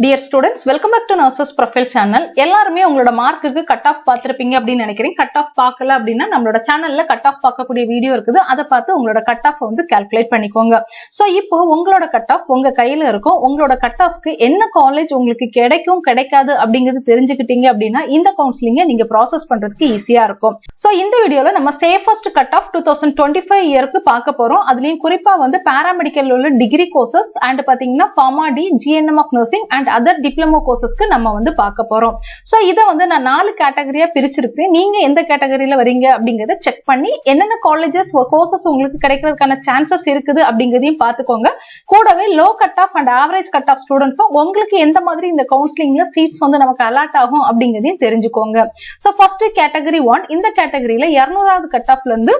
Dear students, welcome back to Nurses Profile Channel. எல்லாருமே உங்களோட மார்க்குக்கு கட் ஆஃப் பார்த்திருப்பீங்க அப்படின்னு நினைக்கிறேன். கட் ஆஃப் பார்க்கல அப்படின்னா நம்மளோட சேனல்ல கட் ஆஃப் பார்க்கக்கூடிய வீடியோ இருக்குது. அதை பார்த்து உங்களோட கட் ஆஃப் வந்து கால்குலேட் பண்ணிக்கோங்க. சோ இப்போ உங்களோட கட் ஆஃப் உங்க கையில இருக்கும். உங்களோட கட் ஆஃப்க்கு என்ன காலேஜ் உங்களுக்கு கிடைக்கும் கிடைக்காது அப்படிங்கிறது தெரிஞ்சுக்கிட்டீங்க அப்படின்னா இந்த கவுன்சிலிங்கை நீங்க ப்ராசஸ் பண்றதுக்கு ஈஸியா இருக்கும். சோ இந்த வீடியோல நம்ம சேஃபஸ்ட் கட் ஆஃப் 2025 இயருக்கு பார்க்க போறோம். அதுலயும் குறிப்பா வந்து பாராமெடிக்கல் உள்ள டிகிரி கோர்சஸ் அண்ட் பாத்தீங்கன்னா pharma D, GNM of nursing and other diploma கோர்சஸ்க்கு நம்ம வந்து பார்க்க போறோம். சோ இத வந்து நான் 4 கேட்டகரியா பிரிச்சிருக்கேன். நீங்க எந்த கேட்டகரியில வரீங்க அப்படிங்கறத செக் பண்ணி என்னென்ன காலேஜஸ் கோர்சஸ் உங்களுக்கு கிடைக்கிறதுக்கான சான்சஸ் இருக்குது அப்படிங்கறதையும் பாத்துக்கோங்க. கூடவே low cut off and average cut off ஸ்டூடெண்ட்ஸும் உங்களுக்கு எந்த மாதிரி இந்த கவுன்சிலிங்ல சீட்ஸ் வந்து நமக்கு அலாட் ஆகும் அப்படிங்கறதையும் தெரிஞ்சுக்கோங்க. சோ ஃபர்ஸ்ட் கேட்டகரி 1, இந்த கேட்டகரியில 200வது கட் ஆஃப்ல இருந்து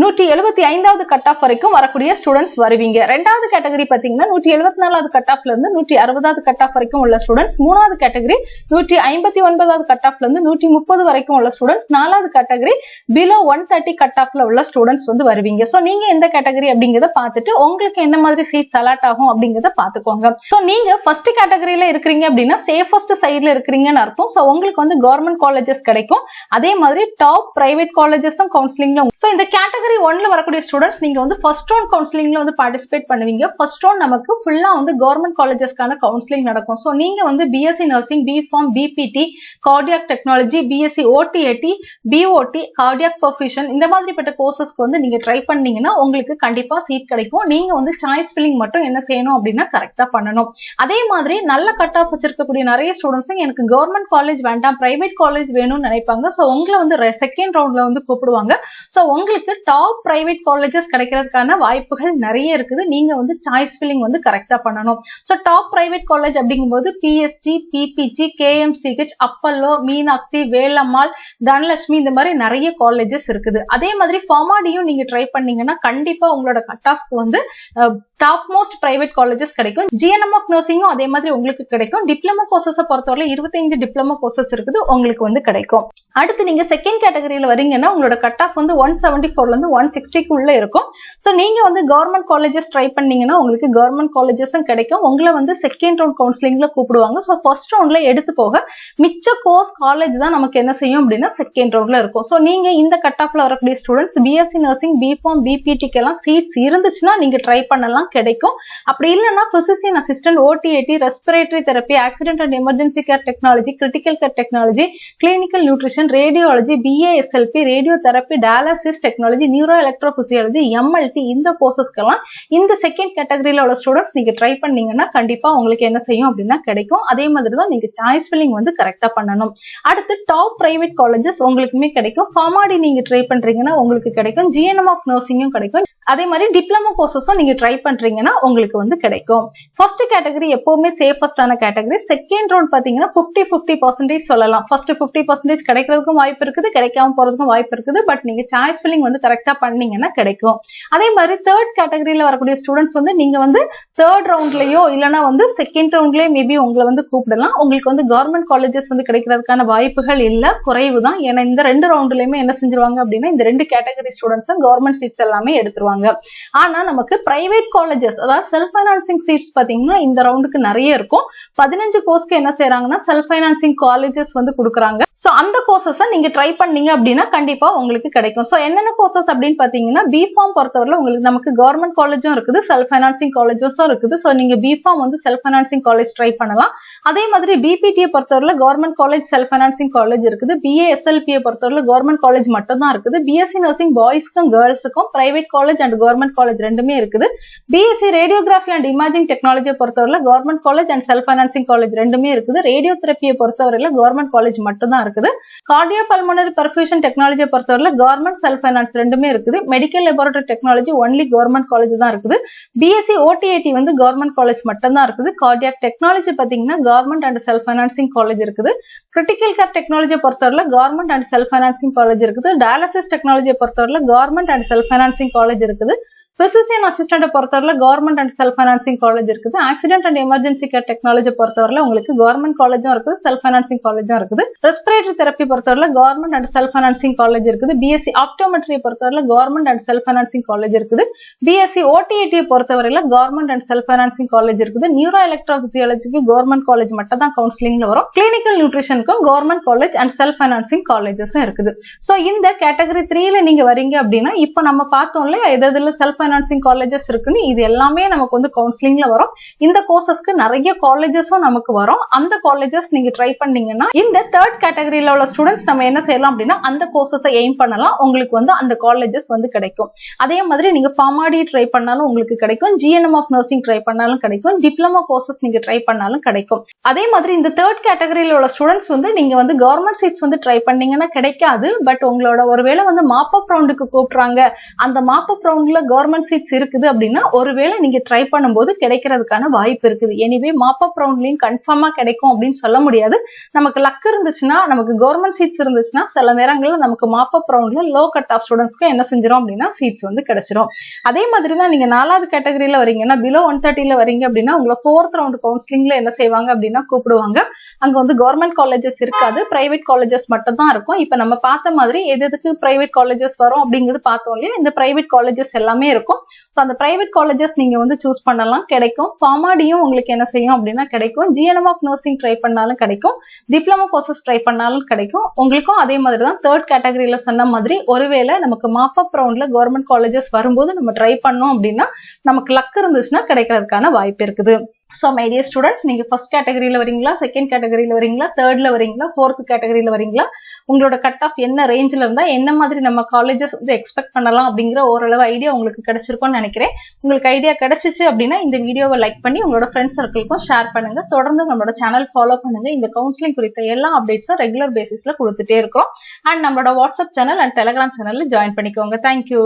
175வது கட் ஆஃப் வரைக்கும் வரக்கூடிய ஸ்டூடெண்ட்ஸ் வருவீங்க. ரெண்டாவது கேட்டகரி பாத்தீங்கன்னா 174வது கட் ஆஃப்ல இருந்து 160வது கட் ஆஃப் வரைக்கும் உள்ள ஸ்டூடெண்ட்ஸ். மூணாவது கேட்டகரி 159வது கட் ஆஃப்ல இருந்து 130 வரைக்கும் உள்ள ஸ்டூடெண்ட்ஸ். நாலாவது கேட்டகரி பிலோ 130 கட் ஆஃப்ல உள்ள ஸ்டூடெண்ட்ஸ் வந்து வருவீங்க. சோ நீங்க எந்த கேட்டகரி அப்படிங்கறத பார்த்துட்டு உங்களுக்கு என்ன மாதிரி சீட்ஸ் அலாட் ஆகும் அப்படிங்கறத பாத்துக்கோங்க. சோ நீங்க ஃபர்ஸ்ட் கேட்டகரியில இருக்கிறீங்க அப்படின்னா சேஃபஸ்ட் சைட்ல இருக்கிறீங்கன்னு அர்த்தம். சோ உங்களுக்கு வந்து கவர்மெண்ட் காலேஜஸ் கிடைக்கும். அதே மாதிரி டாப் பிரைவேட் காலேஜஸும் கவுன்சிலிங்ல. சோ இந்த கேட்டகரி 1ல வரக்கூடிய ஸ்டூடெண்ட்ஸ் நீங்க வந்து ஃபர்ஸ்ட் ரவுண்ட் கவுன்சிலிங்ல வந்து பார்ட்டிசிபேட் பண்ணுவீங்க. ஃபர்ஸ்ட் ரவுண்ட் நமக்கு ஃபுல்லா வந்து கவர்மெண்ட் காலேஜஸ்க்கான கவுன்சிலிங் நடக்கும். சோ நீங்க வந்து BSc nursing, BPharm, BPT, cardiac technology, BSc OTAT, BOT, cardiac perfusion இந்த மாதிரிப்பட்ட கோர்சஸ்க்கு வந்து நீங்க ட்ரை பண்ணீங்கன்னா உங்களுக்கு கண்டிப்பா சீட் கிடைக்கும். நீங்க வந்து சாய்ஸ் ஃபில்லிங் மட்டும் என்ன செய்யணும் அப்படின்னா கரெக்டா பண்ணணும். அதே மாதிரி நல்ல கட் ஆஃப் வச்சிருக்கக்கூடிய நிறைய ஸ்டூடெண்ட்ஸ் எனக்கு கவர்மெண்ட் காலேஜ் வேண்டாம், பிரைவேட் காலேஜ் வேணும்னு நினைப்பாங்க. சோ உங்களை வந்து செகண்ட் ரவுண்ட்ல வந்து கூப்பிடுவாங்க. சோ உங்களுக்கு டாப் பிரைவேட் காலேஜஸ் கிடைக்கிறதுக்கான வாய்ப்புகள் நிறைய இருக்குது. நீங்க வந்து சாய்ஸ் ஃபில்லிங் வந்து கரெக்டா பண்ணணும். சோ டாப் பிரைவேட் காலேஜ் அப்படிங்கும்போது PSG, PPG, KMCH, Apollo, Meenakshi, Velammal, Dhanalakshmi இந்த மாதிரி நிறைய காலேஜஸ் இருக்குது. அதே மாதிரி ஃபார்மாடியும் நீங்க ட்ரை பண்ணீங்கன்னா கண்டிப்பா உங்களோட கட் ஆஃப்க்கு வந்து டாப் மோஸ்ட் பிரைவேட் காலேஜஸ் கிடைக்கும். ஜிஎன்எம் ஆஃப் நர்சிங்கும் அதே மாதிரி உங்களுக்கு கிடைக்கும். டிப்ளமோ கோர்சஸ் பொறுத்தவரை 25 டிப்ளமோ கோர்சஸ் இருக்குது உங்களுக்கு வந்து கிடைக்கும். அடுத்து நீங்க செகண்ட் கேட்டகரியில வரீங்கன்னா உங்களோட கட் ஆஃப் வந்து 174ல இருந்து 160க்கு உள்ள இருக்கும். சோ நீங்க வந்து கவர்மெண்ட் காலேஜஸ் ட்ரை பண்ணீங்கன்னா உங்களுக்கு கவர்மெண்ட் காலேஜஸும் கிடைக்கும். உங்களை வந்து செகண்ட் ரவுண்ட் கவுன்சிலிங்ல கூப்பிடுவாங்க. சோ ஃபர்ஸ்ட் ரவுண்ட்ல எடுத்து போக மிச்ச கோர்ஸ் காலேஜ் தான் நமக்கு என்ன செய்யும் அப்படின்னா செகண்ட் ரவுண்ட்ல இருக்கும். சோ நீங்க இந்த கட் ஆஃப்ல வரக்கூடிய ஸ்டூடெண்ட்ஸ் பிஎஸ்சி நர்சிங், பிஃபார்ம், பிபிடிக்கு எல்லாம் சீட்ஸ் இருந்துச்சுன்னா நீங்க ட்ரை பண்ணலாம், கிடைக்கும். அப்படி இல்லைன்னா physician assistant, OTAT, respiratory therapy, accident and emergency care technology, critical care technology, clinical nutrition, radiology, BASLP, radio therapy, dialysis technology, neuro electrophysiology, MLT இந்த கோர்சஸ்க்கெல்லாம் இந்த செகண்ட் கேட்டகரியில உள்ள ஸ்டூடெண்ட்ஸ் நீங்க ட்ரை பண்ணீங்கன்னா கண்டிப்பா உங்களுக்கு என்ன செய்யும் அப்படின்னா கிடைக்கும். அதே மாதிரி தான் நீங்க சாய்ஸ் ஃபில்லிங் வந்து கரெக்டா பண்ணணும். அடுத்து டாப் பிரைவேட் காலேஜஸ் உங்களுக்குமே கிடைக்கும். ஃபார்மாடி நீங்க ட்ரை பண்றீங்கன்னா உங்களுக்கு கிடைக்கும். ஜிஎன்எம் ஆஃப் நர்சிங்கும் கிடைக்கும். அதே மாதிரி டிப்ளமோ கோர்சஸும் நீங்க ட்ரை பண்றீங்கன்னா உங்களுக்கு வந்து கிடைக்கும். ஃபர்ஸ்ட் கேட்டகரி எப்பவுமே சேஃபஸ்டான கேட்டகரி. செகண்ட் ரவுண்ட் பாத்தீங்கன்னா 50-50% சொல்லலாம். ஃபர்ஸ்ட் 50% கிடைக்கிறதுக்கும் வாய்ப்பு இருக்குது, கிடைக்காம போறதுக்கும் வாய்ப்பு இருக்குது. பட் நீங்க சாய்ஸ் ஃபில்லிங் வந்து கரெக்டா பண்ணீங்கன்னா கிடைக்கும். அதே மாதிரி தேர்ட் கேட்டகரியில வரக்கூடிய ஸ்டூடெண்ட்ஸ் வந்து நீங்க வந்து தேர்ட் ரவுண்ட்லயோ இல்லைன்னா வந்து செகண்ட் ரவுண்ட்லயே மேபி உங்களை வந்து கூப்பிடலாம். உங்களுக்கு வந்து கவர்மெண்ட் காலேஜஸ் வந்து கிடைக்கிறதுக்கான வாய்ப்புகள் இல்ல, குறைவு தான். ஏன்னா இந்த 2 ரவுண்ட்லயுமே என்ன செஞ்சிருவாங்க அப்படின்னா இந்த 2 கேட்டகரி ஸ்டூடெண்ட்ஸும் கவர்மெண்ட் சீட்ஸ் எல்லாமே எடுத்துருவாங்க. ஆனா நமக்கு பிரைவேட் காலேஜஸ் அதாவது செல்ஃப் பைனான்சிங் சீட்ஸ் பாத்தீங்கன்னா இந்த ரவுண்டுக்கு நிறைய இருக்கும். 15 கோர்ஸ்க்கு என்ன செய்யறாங்கன்னா செல்ஃப் பைனான்சிங் காலேஜஸ் வந்து கொடுக்குறாங்க. சோ அந்த கோர்சஸ் நீங்க ட்ரை பண்ணீங்க அப்படின்னா கண்டிப்பா உங்களுக்கு கிடைக்கும். சோ என்னென்ன கோர்சஸ் அப்படின்னு பாத்தீங்கன்னா பிஃபார்ம் பொறுத்தவரை உங்களுக்கு நமக்கு கவர்மெண்ட் காலேஜும் இருக்குது, செல்ஃப் பைனான்சிங் காலேஜஸும் இருக்குது. சோ நீங்க பிஃபார்ம் வந்து செல்ஃப் பைனான்சிங் காலேஜ் ட்ரை பண்ணலாம். அதே மாதிரி பிபிடியை பொறுத்தவரை government college self financing college இருக்குது. பிஏஎஸ்எல்பியை பொறுத்தவரை கவர்மெண்ட் காலேஜ் மட்டும் தான் இருக்குது. பிஎஸ்சி நர்சிங் பாய்ஸ்க்கும் கேர்ள்ஸுக்கும் private college and government college ரெண்டுமே இருக்குது. பிஎஸ்சி ரேடியோகிராஃபி அண்ட் இமேஜிங் டெக்னாலஜியை பொறுத்தவரை government college and self financing college ரெண்டுமே இருக்குது. ரேடியோ தெரப்பியை பொறுத்தவரையில கவர்மெண்ட் காலேஜ் மட்டும் தான் இருக்குது. கார்டியோ பல்மனரி பர்ஃபியூஷன் டெக்னாலஜியை பொறுத்தவரை கவர்மெண்ட் செல்ஃப் பைனான்ஸ் ரெண்டுமே இருக்குது. Medical laboratory technology only government college தான் இருக்குது. பிஎஸ்சி ஓடிஏடி வந்து கவர்மெண்ட் காலேஜ் மட்டும் தான் இருக்குது. கார்டியாக் டெக்னாலஜி பாத்தீங்கன்னா government and self financing college இருக்குது. கிரிட்டிக்கல் கேர் டெக்னாலஜியை பொறுத்தவரை government and self financing college இருக்குது. டயாலிசிஸ் டெக்னாலஜியை பொறுத்தவரை government and self financing college இருக்குது. பிசிசியன் அசிஸ்டன்ட் பொறுத்தவரை government and self financing college இருக்குது. Accident and emergency care technology பொறுத்தவரை உங்களுக்கு கவர்மெண்ட் காலேஜும் இருக்குது, செல்ஃப் ஃபைனான்சிங் காலேஜும் இருக்குது. ரெஸ்பிரேட்டரி தெரப்பி பொறுத்தவரை government and self financing college இருக்குது. பிஎஸ்சி ஆப்டோமெட்ரி பொறுத்தவரை government and self financing college இருக்குது. பிஎஸ்சி ஓடிஐடி பொறுத்தவரையில government and self financing college இருக்குது. நியூரோ எலக்ட்ரோபிசியாலஜிக்கு கவர்மெண்ட் காலேஜ் மட்டும் தான் கவுன்சிலிங்ல வரும். கிளினிக்கல் நியூட்ரிஷனுக்கும் government college and self financing காலேஜஸும் இருக்குது. சோ இந்த கேட்டகரி 3ல நீங்க வரீங்க அப்படின்னா இப்ப நம்ம பார்த்தோம்ல எதுல செல்ஃப் ஃபைனான்சிங் காலேஜஸ் இருக்குன்னு இது எல்லாமே நமக்கு வந்து கவுன்சிலிங்ல வரும். இந்த கோர்சஸ்க்கு நிறைய காலேஜஸும் நமக்கு வரும். அந்த காலேஜஸ் நீங்க ட்ரை பண்ணீங்கன்னா இந்த தேர்ட் கேட்டகரியில உள்ள ஸ்டூடெண்ட்ஸ் நம்ம என்ன செய்யலாம் அப்படின்னா அந்த கோர்சஸை எய்ம் பண்ணலாம். உங்களுக்கு வந்து அந்த காலேஜஸ் வந்து கிடைக்கும். அதே மாதிரி நீங்க ஃபார்மாடி ட்ரை பண்ணாலும் உங்களுக்கு கிடைக்கும். ஜிஎன்எம் ஆஃப் நர்சிங் ட்ரை பண்ணாலும் கிடைக்கும். டிப்ளமோ கோர்சஸ் நீங்க ட்ரை பண்ணாலும் கிடைக்கும். அதே மாதிரி இந்த தேர்ட் கேட்டகரியில உள்ள ஸ்டூடெண்ட்ஸ் வந்து நீங்க வந்து கவர்மெண்ட் சீட்ஸ் வந்து ட்ரை பண்ணீங்கன்னா கிடைக்காது. பட் உங்களோட ஒருவேளை வந்து மாப் அப் ரவுண்டுக்கு கூப்பிடுறாங்க, அந்த மாப் அப் ரவுண்ட்ல கவர்மெண்ட் சீட்ஸ் இருக்குது அப்படின்னா ஒருவேளை நீங்க ட்ரை பண்ணும்போது கிடைக்கிறதுக்கான வாய்ப்பு இருக்குது. எனிவே மாப் அப் ரவுண்ட்லயும் கன்ஃபார்மா கிடைக்கும் அப்படின்னு சொல்ல முடியாது. நமக்கு லக் இருந்துச்சுன்னா, நமக்கு கவர்மெண்ட் சீட்ஸ் இருந்துச்சுன்னா சில நேரங்கள்ல நமக்கு மாப் அப் ரவுண்ட்ல லோ கட் ஆஃப் ஸ்டூடெண்ட்ஸ்க்கு என்ன செஞ்சிடும் அப்படின்னா சீட்ஸ் வந்து கிடைச்சிடும். அதே மாதிரி தான் நீங்க 4வது கேட்டகரியில வரீங்கன்னா பிலோ 130ல வரீங்க அப்படின்னா உங்களை 4th ரவுண்ட் கவுன்சிலிங்ல என்ன செய்வாங்க அப்படின்னா கூப்பிடுவாங்க. அங்க வந்து கவர்மெண்ட் காலேஜஸ் இருக்காது, பிரைவேட் காலேஜஸ் மட்டும் தான் இருக்கும். இப்ப நம்ம பார்த்த மாதிரி எதுக்கு பிரைவேட் காலேஜஸ் வரும் அப்படிங்கிறது பார்த்தோம் இல்லையா, இந்த பிரைவேட் காலேஜஸ் எல்லாமே இருக்கும். சோ அந்த பிரைவேட் காலேஜஸ் நீங்க வந்து சூஸ் பண்ணலாம், கிடைக்கும். ஃபார்மாடியும் உங்களுக்கு என்ன செய்யும் அப்படின்னா கிடைக்கும். ஜிஎன்எம் ஆஃப் நர்சிங் ட்ரை பண்ணாலும் கிடைக்கும். டிப்ளமோ கோர்சஸ் ட்ரை பண்ணாலும் கிடைக்கும். உங்களுக்கும் அதே மாதிரி தான் தேர்ட் கேட்டகரியில சொன்ன மாதிரி ஒருவேளை நமக்கு மாப் அப் ரவுண்ட்ல கவர்மெண்ட் காலேஜஸ் வரும்போது நம்ம ட்ரை பண்ணோம் அப்படின்னா நமக்கு லக் இருந்துச்சுன்னா கிடைக்கிறதுக்கான வாய்ப்பு இருக்குது. சோ மை டியர் ஸ்டூடெண்ட்ஸ், நீங்க ஃபர்ஸ்ட் கேட்டகரியில வரீங்களா, செகண்ட் கேட்டகரியில வரீங்களா, தேர்ட்ல வரீங்களா, ஃபோர்த் கேட்டகரியில வரீங்களா, உங்களோட கட் ஆஃப் என்ன ரேஞ்சில இருந்தா என்ன மாதிரி நம்ம காலேஜஸ் வந்து எக்ஸ்பெக்ட் பண்ணலாம் அப்படிங்கிற ஓரளவு ஐடியா உங்களுக்கு கிடைச்சிருக்கும்னு நினைக்கிறேன். உங்களுக்கு ஐடியா கிடைச்சிச்சு அப்படின்னா இந்த வீடியோவை லைக் பண்ணி உங்களோட ஃப்ரெண்ட்ஸ் சர்க்கிளுக்கும் ஷேர் பண்ணுங்க. தொடர்ந்து நம்மளோட சேனல் ஃபாலோ பண்ணுங்க. இந்த கவுன்சிலிங் குறித்த எல்லா அப்டேட்ஸும் ரெகுலர் பேசிஸ்ல கொடுத்துட்டே இருக்கிறோம். அண்ட் நம்மளோட வாட்ஸ்அப் சேனல் அண்ட் டெலிகிராம் சேனல்ல ஜாயின் பண்ணிக்கோங்க. தேங்க்யூ.